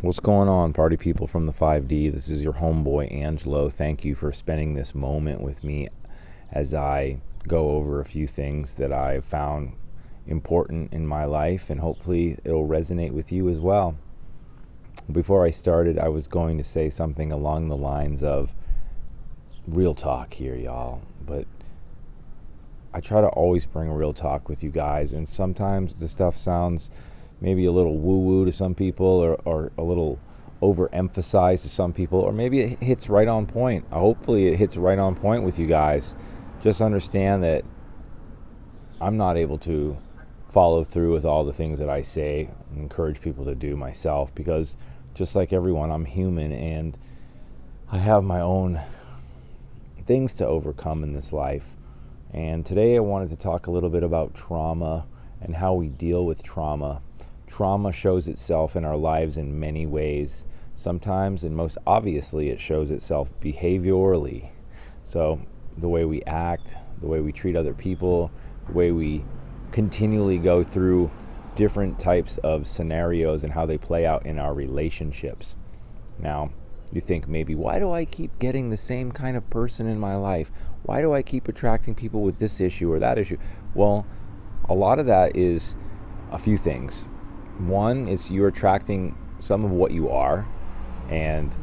What's going on, party people from the 5D? This is your homeboy, Angelo. Thank you for spending this moment with me as I go over a few things that I've found important in my life, and hopefully it'll resonate with you as well. Before I started, I was going to say something along the lines of real talk here, y'all, but I try to always bring real talk with you guys, and sometimes the stuff sounds maybe a little woo-woo to some people, or a little overemphasized to some people, or maybe it hits right on point. Hopefully it hits right on point with you guys. Just understand that I'm not able to follow through with all the things that I say and encourage people to do myself, because just like everyone, I'm human and I have my own things to overcome in this life. And today I wanted to talk a little bit about trauma and how we deal with trauma. Trauma shows itself in our lives in many ways. Sometimes, and most obviously, it shows itself behaviorally. So the way we act, the way we treat other people, the way we continually go through different types of scenarios and how they play out in our relationships. Now, you think maybe, why do I keep getting the same kind of person in my life? Why do I keep attracting people with this issue or that issue? Well, a lot of that is a few things. One is you're attracting some of what you are, and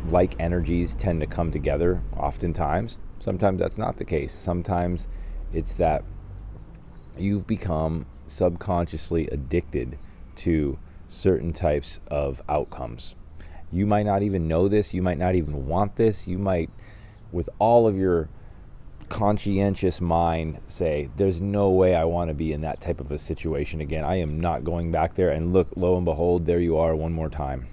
like energies tend to come together oftentimes. Sometimes that's not the case. Sometimes it's that you've become subconsciously addicted to certain types of outcomes. You might not even know this. You might not even want this. You might, with all of your conscientious mind, say, there's no way I want to be in that type of a situation again. I am not going back there. And look, lo and behold, there you are one more time.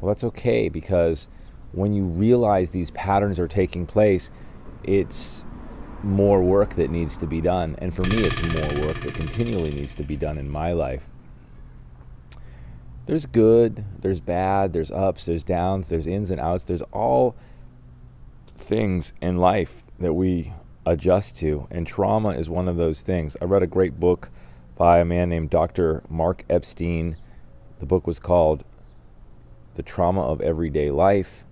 Well, that's okay, because when you realize these patterns are taking place, it's more work that needs to be done. And for me, it's more work that continually needs to be done in my life. There's good, there's bad, there's ups, there's downs, there's ins and outs. There's all things in life that we adjust to, and trauma is one of those things. I read a great book by a man named Dr. Mark Epstein. The book was called The Trauma of Everyday Life,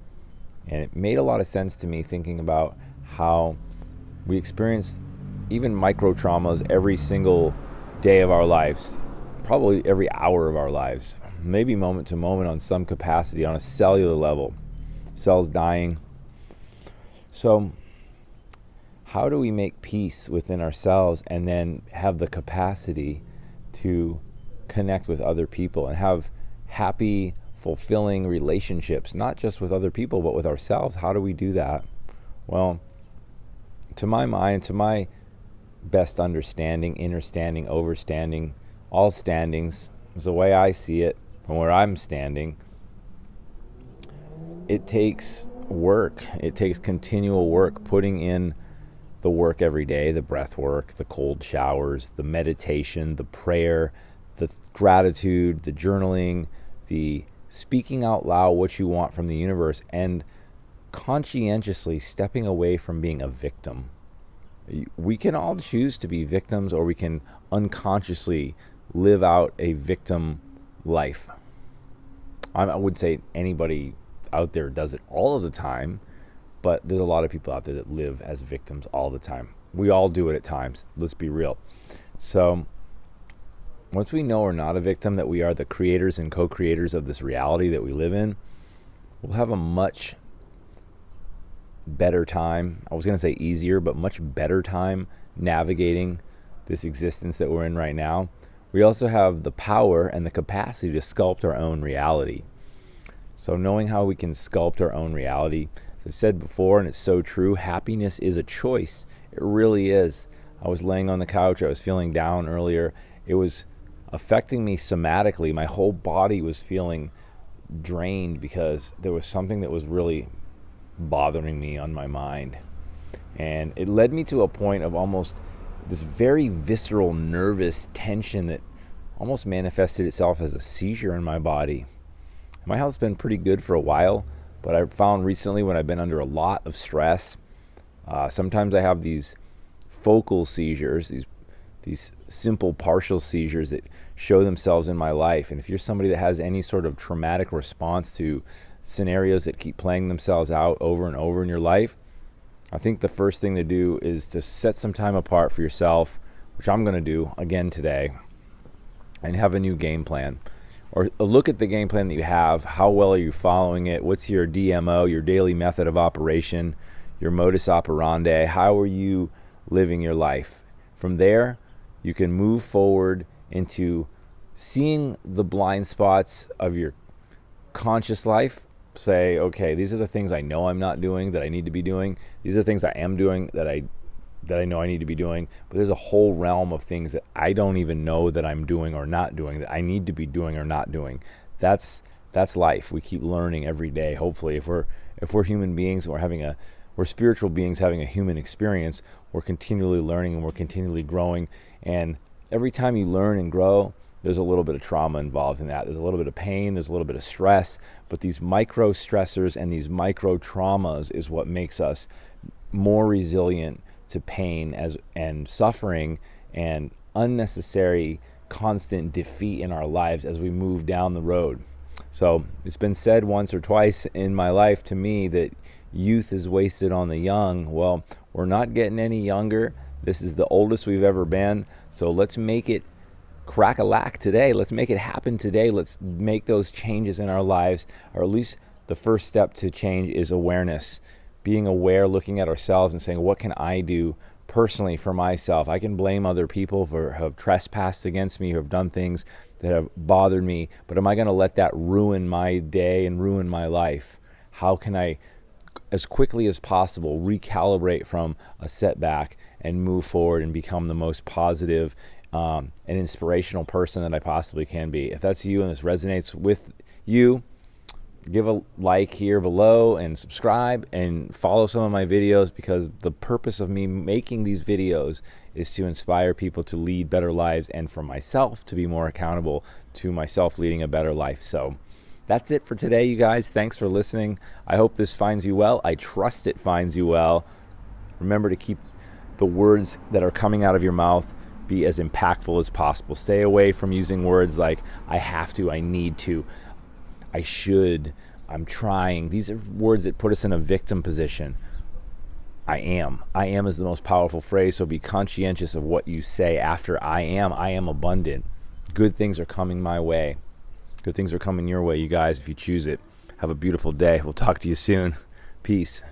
and it made a lot of sense to me, thinking about how we experience even micro traumas every single day of our lives, probably every hour of our lives, maybe moment to moment on some capacity, on a cellular level, cells dying. So how do we make peace within ourselves and then have the capacity to connect with other people and have happy, fulfilling relationships, not just with other people, but with ourselves? How do we do that? Well, to my mind, to my best understanding, understanding, overstanding, all standings, is the way I see it from where I'm standing. It takes work. It takes continual work, putting in the work every day, the breath work, the cold showers, the meditation, the prayer, the gratitude, the journaling, the speaking out loud what you want from the universe, and conscientiously stepping away from being a victim. We can all choose to be victims, or we can unconsciously live out a victim life. I would say anybody out there does it all of the time, but there's a lot of people out there that live as victims all the time. We all do it at times, let's be real. So once we know we're not a victim, that we are the creators and co-creators of this reality that we live in, we'll have a much better time. I was going to say easier, but much better time navigating this existence that we're in right now. We also have the power and the capacity to sculpt our own reality. So knowing how we can sculpt our own reality, as I've said before, and it's so true, happiness is a choice. It really is. I was laying on the couch. I was feeling down earlier. It was affecting me somatically. My whole body was feeling drained because there was something that was really bothering me on my mind. And it led me to a point of almost this very visceral nervous tension that almost manifested itself as a seizure in my body. My health's been pretty good for a while, but I've found recently, when I've been under a lot of stress, sometimes I have these focal seizures, these simple partial seizures that show themselves in my life. And if you're somebody that has any sort of traumatic response to scenarios that keep playing themselves out over and over in your life, I think the first thing to do is to set some time apart for yourself, which I'm going to do again today, and have a new game plan. Or look at the game plan that you have. How well are you following it? What's your DMO, your daily method of operation, your modus operandi? How are you living your life? From there, you can move forward into seeing the blind spots of your conscious life. Say, okay, these are the things I know I'm not doing that I need to be doing. These are the things I am doing that I know I need to be doing. But there's a whole realm of things that I don't even know that I'm doing or not doing, that I need to be doing or not doing. That's life. We keep learning every day. Hopefully, if we're human beings and we're spiritual beings having a human experience, we're continually learning and we're continually growing. And every time you learn and grow, there's a little bit of trauma involved in that. There's a little bit of pain, there's a little bit of stress, but these micro stressors and these micro traumas is what makes us more resilient to pain and suffering and unnecessary constant defeat in our lives as we move down the road. So it's been said once or twice in my life to me that youth is wasted on the young. Well, we're not getting any younger. This is the oldest we've ever been. So let's make it crack-a-lack today. Let's make it happen today. Let's make those changes in our lives, or at least the first step to change is awareness. Being aware, looking at ourselves and saying, what can I do personally for myself? I can blame other people who have trespassed against me, who have done things that have bothered me, but am I going to let that ruin my day and ruin my life? How can I, as quickly as possible, recalibrate from a setback and move forward and become the most positive an inspirational person that I possibly can be? If that's you and this resonates with you, give a like here below and subscribe and follow some of my videos, because the purpose of me making these videos is to inspire people to lead better lives and for myself to be more accountable to myself leading a better life. So that's it for today, you guys. Thanks for listening. I hope this finds you well. I trust it finds you well. Remember to keep the words that are coming out of your mouth be as impactful as possible. Stay away from using words like I have to, I need to, I should, I'm trying. These are words that put us in a victim position. I am is the most powerful phrase, so be conscientious of what you say after I am abundant. Good things are coming my way. Good things are coming your way, you guys, if you choose it. Have a beautiful day. We'll talk to you soon. Peace.